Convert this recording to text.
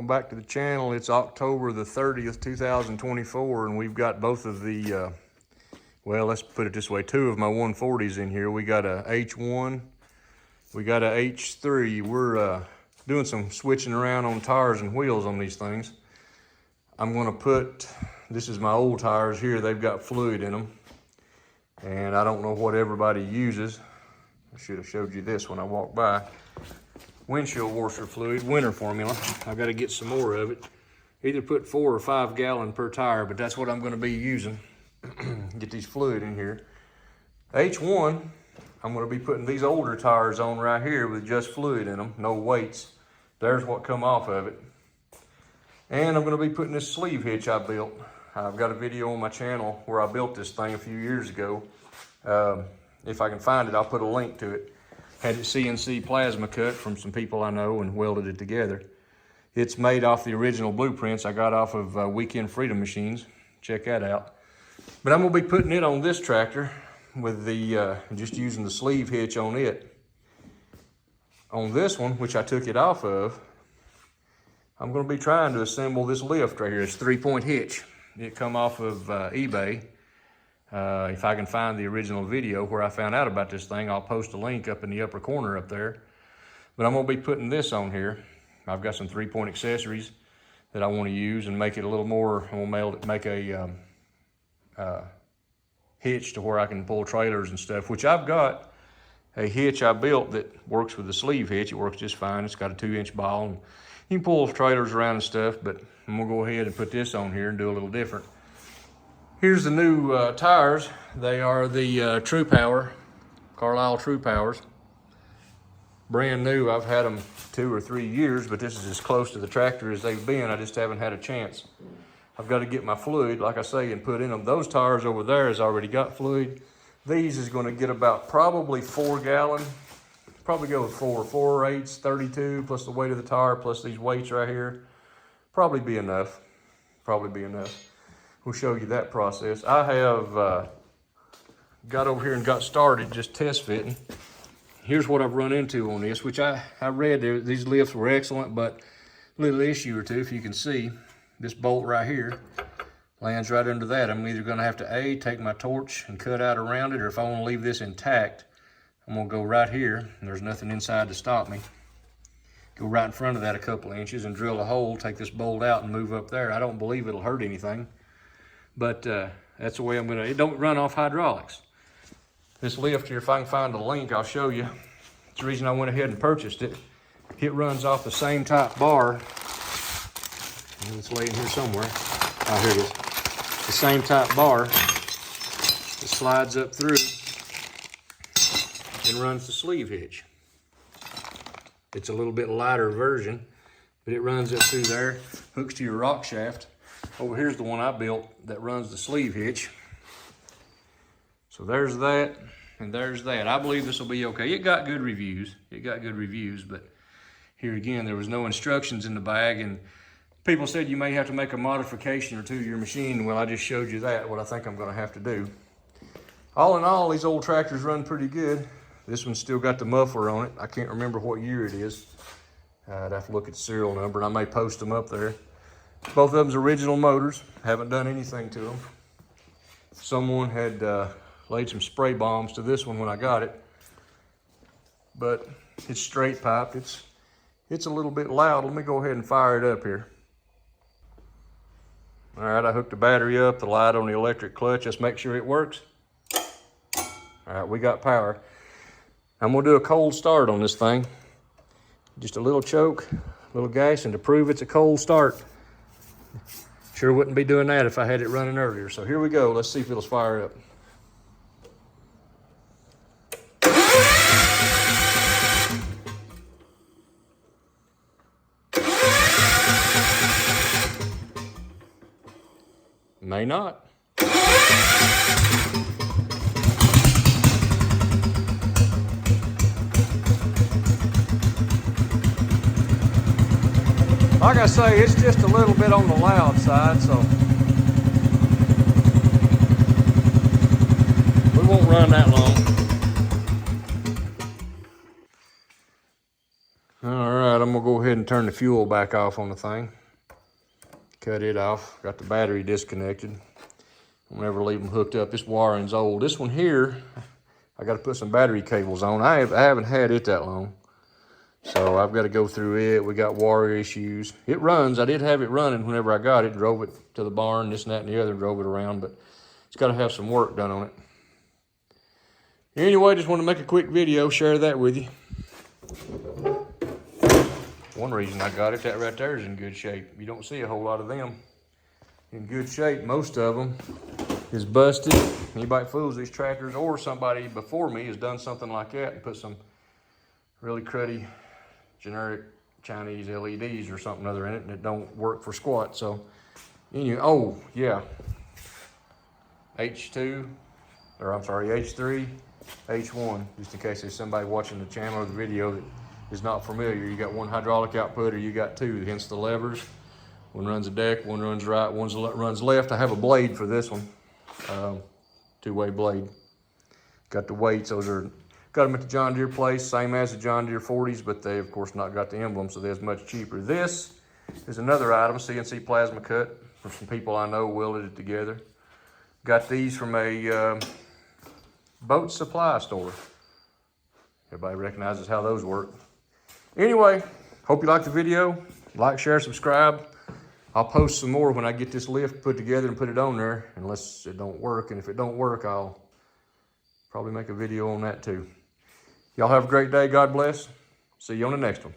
welcome back to the channel. It's October the 30th, 2024, and we've got both of the, well, let's put it this way, two of my 140s in here. We got a H1, we got a H3. We're doing some switching around on tires and wheels on these things. I'm gonna put, this is my old tires here, they've got fluid in them, and I don't know what everybody uses. I should have showed you this when I walked by. Windshield washer fluid, winter formula. I've got to get some more of it. Either put 4 or 5 gallon per tire, but that's what I'm going to be using. Get these fluid in here. H1, I'm going to be putting these older tires on right here with just fluid in them, no weights. There's what come off of it. And I'm going to be putting this sleeve hitch I built. I've got a video on my channel where I built this thing a few years ago. If I can find it, I'll put a link to it. Had it CNC plasma cut from some people I know and welded it together. It's made off the original blueprints I got off of Weekend Freedom Machines. Check that out. But I'm gonna be putting it on this tractor with the, just using the sleeve hitch on it. On this one, which I took it off of, I'm gonna be trying to assemble this lift right here. It's 3-point hitch. It come off of eBay. If I can find the original video where I found out about this thing, I'll post a link up in the upper corner up there. But I'm gonna be putting this on here. I've got some 3-point accessories that I wanna use and make it a little more, I'm gonna make a hitch to where I can pull trailers and stuff, which I've got a hitch I built that works with the sleeve hitch. It works just fine. It's got a 2-inch ball and you can pull trailers around and stuff, but I'm gonna go ahead and put this on here and do a little different. Here's the new tires. They are the True Power, Carlisle True Powers. Brand new. I've had them 2 or 3 years, but this is as close to the tractor as they've been. I just haven't had a chance. I've got to get my fluid, like I say, and put in them. Those tires over there has already got fluid. These is going to get about probably 4 gallon. Probably go with 4 eighths, 32, plus the weight of the tire, plus these weights right here. Probably be enough. Probably be enough. We'll show you that process. I have got over here and got started just test fitting. Here's what I've run into on this, which I read there. These lifts were excellent, but a little issue or two, if you can see. This bolt right here lands right under that. I'm either gonna have to take my torch and cut out around it, or if I wanna leave this intact, I'm gonna go right here, and there's nothing inside to stop me. Go right in front of that a couple of inches and drill a hole, take this bolt out and move up there. I don't believe it'll hurt anything. But that's the way I'm gonna, it don't run off hydraulics. This lift here, if I can find a link, I'll show you. It's the reason I went ahead and purchased it. It runs off the same type bar. It's laying here somewhere. Oh, here it is. The same type bar. It slides up through and runs the sleeve hitch. It's a little bit lighter version, but it runs up through there, hooks to your rock shaft. Over here's the one I built that runs the sleeve hitch. So there's that, and there's that. I believe this will be okay. It got good reviews. It got good reviews, but here again, there was no instructions in the bag, and people said you may have to make a modification or two to your machine. Well, I just showed you that, what I think I'm gonna have to do. All in all, these old tractors run pretty good. This one's still got the muffler on it. I can't remember what year it is. I'd have to look at the serial number, and I may post them up there. Both of them's original motors. Haven't done anything to them. Someone had laid some spray bombs to this one when I got it, but it's straight pipe. It's a little bit loud. Let me go ahead and fire it up here. All right, I hooked the battery up, the light on the electric clutch. Let's make sure it works. All right, we got power. I'm gonna do a cold start on this thing. Just a little choke, a little gas, and to prove it's a cold start. Sure wouldn't be doing that if I had it running earlier. So here we go. Let's see if it'll fire up. May not. Like I say, it's just a little bit on the loud side, so we won't run that long. All right, I'm gonna go ahead and turn turn the fuel back off on the thing. Cut it off. Got the battery disconnected. I'll never leave them hooked up. This wiring's old. This one here, I got to put some battery cables on. I haven't had it that long, so I've got to go through it. We got wire issues. It runs. I did have it running whenever I got it. Drove it to the barn, this and that and the other, drove it around, but it's got to have some work done on it. Anyway, just want to make a quick video, share that with you. One reason I got it, that right there is in good shape. You don't see a whole lot of them in good shape. Most of them is busted. Anybody fools these tractors, or somebody before me has done something like that and put some really cruddy generic Chinese LEDs or something other in it, and it don't work for squat. So anyway, oh yeah, H2, or I'm sorry, H3, H1, just in case there's somebody watching the channel or the video that is not familiar. You got one hydraulic output, or you got two, hence the levers. One runs a deck, one runs right, one runs left. I have a blade for this one, two-way blade. Got the weights, those are, got them at the John Deere place, same as the John Deere 40s, but they of course not got the emblem, so they're much cheaper. This is another item, CNC plasma cut, from some people I know welded it together. Got these from a boat supply store. Everybody recognizes how those work. Anyway, hope you liked the video. Like, share, subscribe. I'll post some more when I get this lift put together and put it on there, unless it don't work. And if it don't work, I'll probably make a video on that too. Y'all have a great day. God bless. See you on the next one.